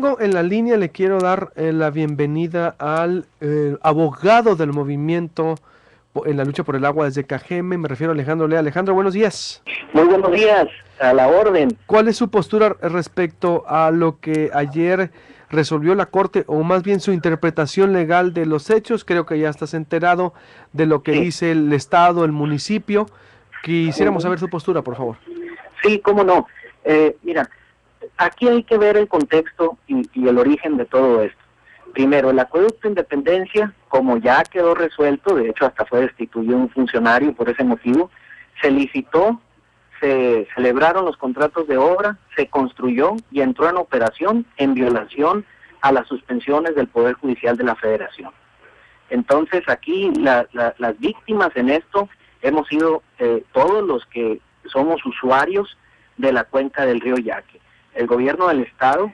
En la línea le quiero dar la bienvenida al abogado del movimiento en la lucha por el agua desde Cajeme, me refiero a Alejandro Lea. Alejandro, buenos días. Muy buenos días, a la orden. ¿Cuál es su postura respecto a lo que ayer resolvió la Corte, o más bien su interpretación legal de los hechos? Creo que ya estás enterado de lo que Sí. dice el Estado, el municipio. Quisiéramos Ujú. saber su postura, por favor. Sí, cómo no. Mira, aquí hay que ver el contexto y el origen de todo esto. Primero, el acueducto Independencia, como ya quedó resuelto, de hecho hasta fue destituido un funcionario por ese motivo, se licitó, se celebraron los contratos de obra, se construyó y entró en operación en violación a las suspensiones del Poder Judicial de la Federación. Entonces aquí las víctimas en esto hemos sido todos los que somos usuarios de la cuenca del río Yaqui. El gobierno del Estado,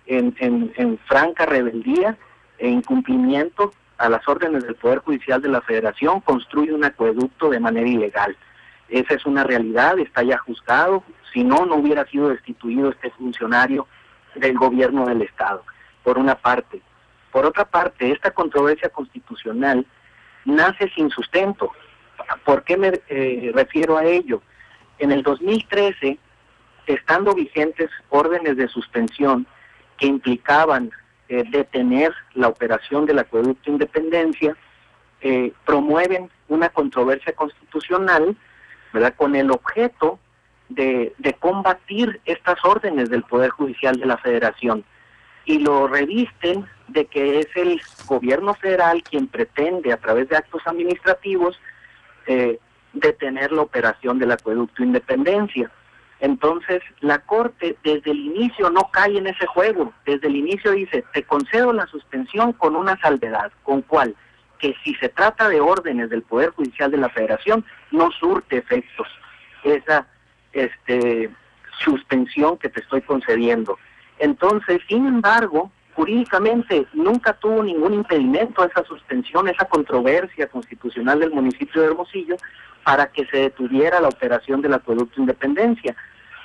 en franca rebeldía e incumplimiento a las órdenes del Poder Judicial de la Federación, construye un acueducto de manera ilegal. Esa es una realidad, está ya juzgado. Si no, no hubiera sido destituido este funcionario del gobierno del Estado, por una parte. Por otra parte, esta controversia constitucional nace sin sustento. ¿Por qué me refiero a ello? En el 2013, estando vigentes órdenes de suspensión que implicaban detener la operación del acueducto Independencia, promueven una controversia constitucional, ¿verdad?, con el objeto de combatir estas órdenes del Poder Judicial de la Federación, y lo revisten de que es el gobierno federal quien pretende, a través de actos administrativos, detener la operación del acueducto Independencia. Entonces, la Corte desde el inicio no cae en ese juego. Desde el inicio dice, te concedo la suspensión con una salvedad. ¿Con cuál? Que si se trata de órdenes del Poder Judicial de la Federación, no surte efectos esa suspensión que te estoy concediendo. Entonces, sin embargo, jurídicamente nunca tuvo ningún impedimento a esa suspensión, esa controversia constitucional del municipio de Hermosillo, para que se detuviera la operación del acueducto Independencia,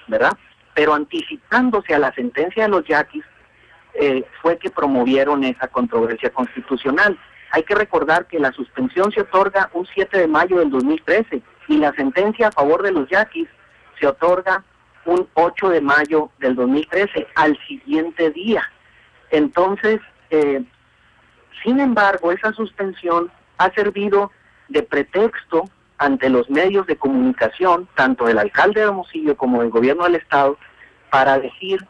¿verdad? Pero anticipándose a la sentencia de los yaquis, fue que promovieron esa controversia constitucional. Hay que recordar que la suspensión se otorga un 7 de mayo del 2013 y la sentencia a favor de los yaquis se otorga un 8 de mayo del 2013, al siguiente día. Entonces, sin embargo, esa suspensión ha servido de pretexto ante los medios de comunicación, tanto del alcalde de Hermosillo como del gobierno del Estado, para decir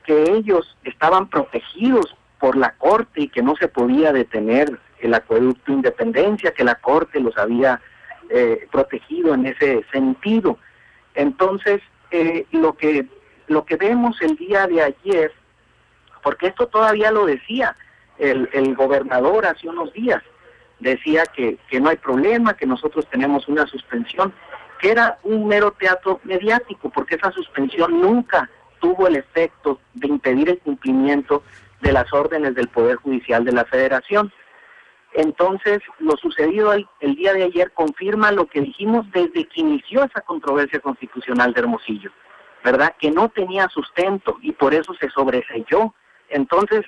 que ellos estaban protegidos por la Corte y que no se podía detener el acueducto Independencia, que la Corte los había protegido en ese sentido. Entonces, lo que vemos el día de ayer, porque esto todavía lo decía el gobernador hace unos días, decía que no hay problema, que nosotros tenemos una suspensión, que era un mero teatro mediático, porque esa suspensión nunca tuvo el efecto de impedir el cumplimiento de las órdenes del Poder Judicial de la Federación. Entonces, lo sucedido el día de ayer confirma lo que dijimos desde que inició esa controversia constitucional de Hermosillo, ¿verdad? Que no tenía sustento y por eso se sobreseyó. Entonces,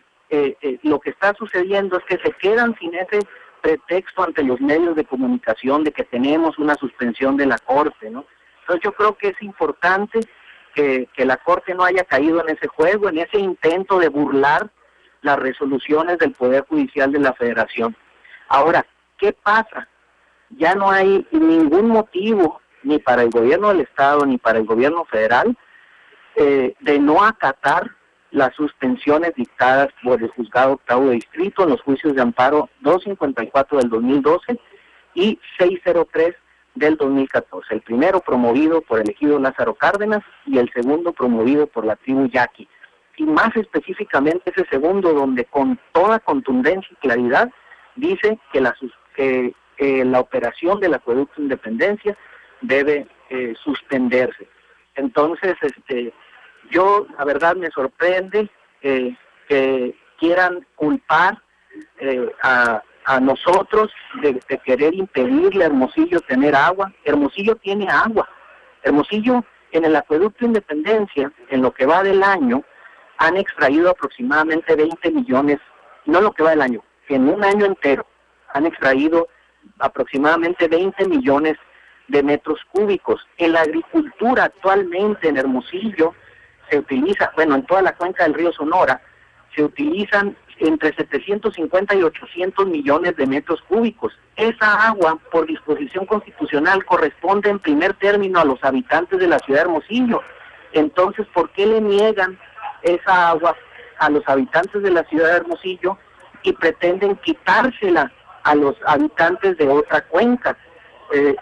lo que está sucediendo es que se quedan sin ese pretexto ante los medios de comunicación de que tenemos una suspensión de la Corte, ¿no? Entonces, yo creo que es importante que la Corte no haya caído en ese juego, en ese intento de burlar las resoluciones del Poder Judicial de la Federación. Ahora, ¿qué pasa? Ya no hay ningún motivo, ni para el gobierno del Estado, ni para el gobierno federal, de no acatar las suspensiones dictadas por el Juzgado Octavo de Distrito en los juicios de amparo 254 del 2012 y 603 del 2014. El primero promovido por el ejido Lázaro Cárdenas y el segundo promovido por la tribu Yaqui. Y más específicamente ese segundo, donde con toda contundencia y claridad dice que la operación del acueducto Independencia debe suspenderse. Entonces, yo la verdad me sorprende que quieran culpar a nosotros de querer impedirle a Hermosillo tener agua. Hermosillo tiene agua. Hermosillo, en el acueducto Independencia, en lo que va del año, han extraído aproximadamente 20 millones, no lo que va del año, que en un año entero han extraído aproximadamente 20 millones de metros cúbicos. En la agricultura actualmente en Hermosillo se utiliza, bueno, en toda la cuenca del río Sonora, se utilizan entre 750 y 800 millones de metros cúbicos. Esa agua, por disposición constitucional, corresponde en primer término a los habitantes de la ciudad de Hermosillo. Entonces, ¿por qué le niegan esa agua a los habitantes de la ciudad de Hermosillo y pretenden quitársela a los habitantes de otra cuenca?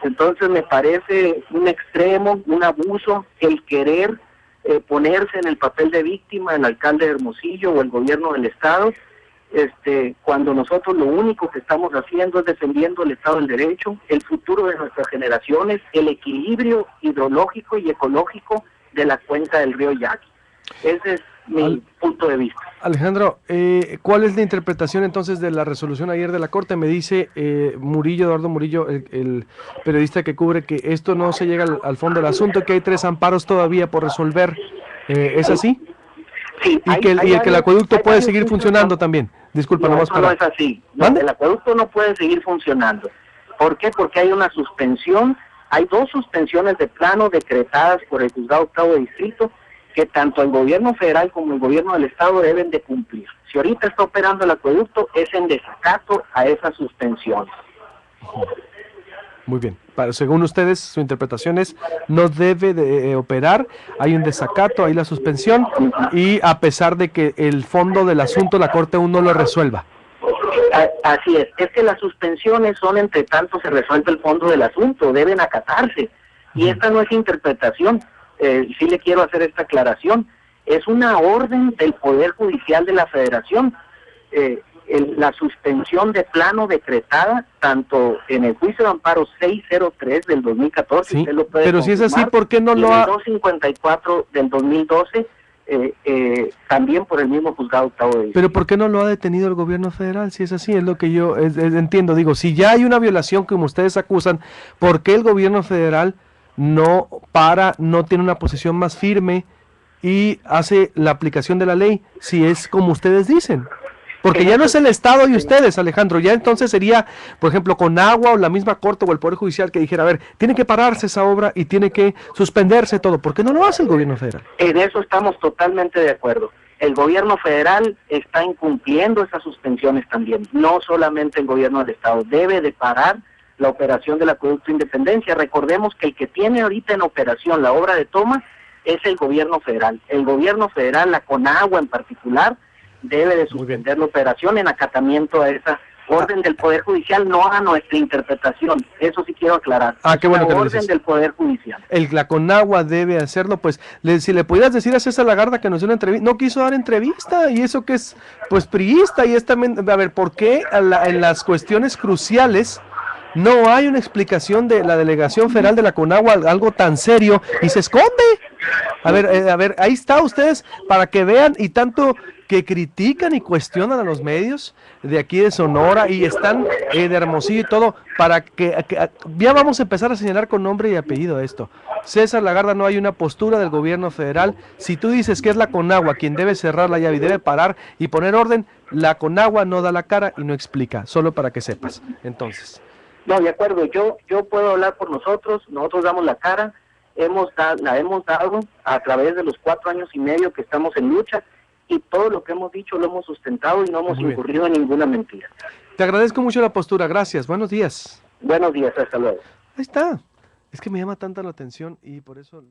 Entonces me parece un extremo, un abuso, el querer ponerse en el papel de víctima el alcalde de Hermosillo o el gobierno del estado, cuando nosotros lo único que estamos haciendo es defendiendo el Estado del Derecho, el futuro de nuestras generaciones, el equilibrio hidrológico y ecológico de la cuenca del río Yaqui. Ese es mi punto de vista. Alejandro, ¿cuál es la interpretación entonces de la resolución ayer de la Corte? Me dice Murillo, Eduardo Murillo, el periodista que cubre, que esto no se llega al fondo del asunto, que hay 3 amparos todavía por resolver. ¿Es así? Sí, y que el acueducto puede seguir funcionando también. Disculpa, no, nomás eso no es así. No, el acueducto no puede seguir funcionando. ¿Por qué? Porque hay una suspensión, hay 2 suspensiones de plano decretadas por el Juzgado Octavo de Distrito que tanto el gobierno federal como el gobierno del estado deben de cumplir. Si ahorita está operando el acueducto, es en desacato a esas suspensiones. Muy bien. Según ustedes, su interpretación es no debe de operar, hay un desacato, hay la suspensión, y a pesar de que el fondo del asunto la Corte aún no lo resuelva. Así es que las suspensiones son entre tanto se resuelve el fondo del asunto, deben acatarse. Y esta no es interpretación, sí le quiero hacer esta aclaración, es una orden del Poder Judicial de la Federación. La suspensión de plano decretada tanto en el juicio de amparo 603 del 2014, sí, usted lo puede pero si es así, ¿por qué no lo ha...? Y el 254 del 2012, también por el mismo juzgado octavo de distrito. Pero ¿por qué no lo ha detenido el gobierno federal? Si es así, es lo que yo entiendo. Digo, si ya hay una violación como ustedes acusan, ¿por qué el gobierno federal no tiene una posición más firme y hace la aplicación de la ley, si es como ustedes dicen? Porque ya no es el Estado y ustedes, Alejandro, ya entonces sería, por ejemplo, Conagua o la misma Corte o el Poder Judicial que dijera, a ver, tiene que pararse esa obra y tiene que suspenderse todo. ¿Por qué no lo hace el gobierno federal? En eso estamos totalmente de acuerdo. El gobierno federal está incumpliendo esas suspensiones también, no solamente el gobierno del Estado. Debe de parar la operación del acueducto Independencia. Recordemos que el que tiene ahorita en operación la obra de toma es el gobierno federal. El gobierno federal, la Conagua en particular, debe de suspender la operación en acatamiento a esa orden del Poder Judicial, no a nuestra interpretación. Eso sí quiero aclarar. Qué bueno que lo orden dices. del Poder Judicial. La Conagua debe hacerlo, pues, si le pudieras decir a César Lagarda que nos dio una entrevista, no quiso dar entrevista, y eso que es, pues, priista, y es también, a ver, ¿por qué en las cuestiones cruciales no hay una explicación de la delegación federal de la Conagua, algo tan serio, y se esconde? A ver, ahí está ustedes, para que vean, y tanto que critican y cuestionan a los medios de aquí de Sonora, y están de Hermosillo y todo, para que ya vamos a empezar a señalar con nombre y apellido esto. César Lagarda, no hay una postura del gobierno federal. Si tú dices que es la Conagua quien debe cerrar la llave y debe parar y poner orden, la Conagua no da la cara y no explica, solo para que sepas. Entonces... No, de acuerdo, yo puedo hablar por nosotros damos la cara, la hemos dado a través de los 4 años y medio que estamos en lucha, y todo lo que hemos dicho lo hemos sustentado y no hemos incurrido en ninguna mentira. Te agradezco mucho la postura, gracias, buenos días. Buenos días, hasta luego. Ahí está, es que me llama tanta la atención y por eso...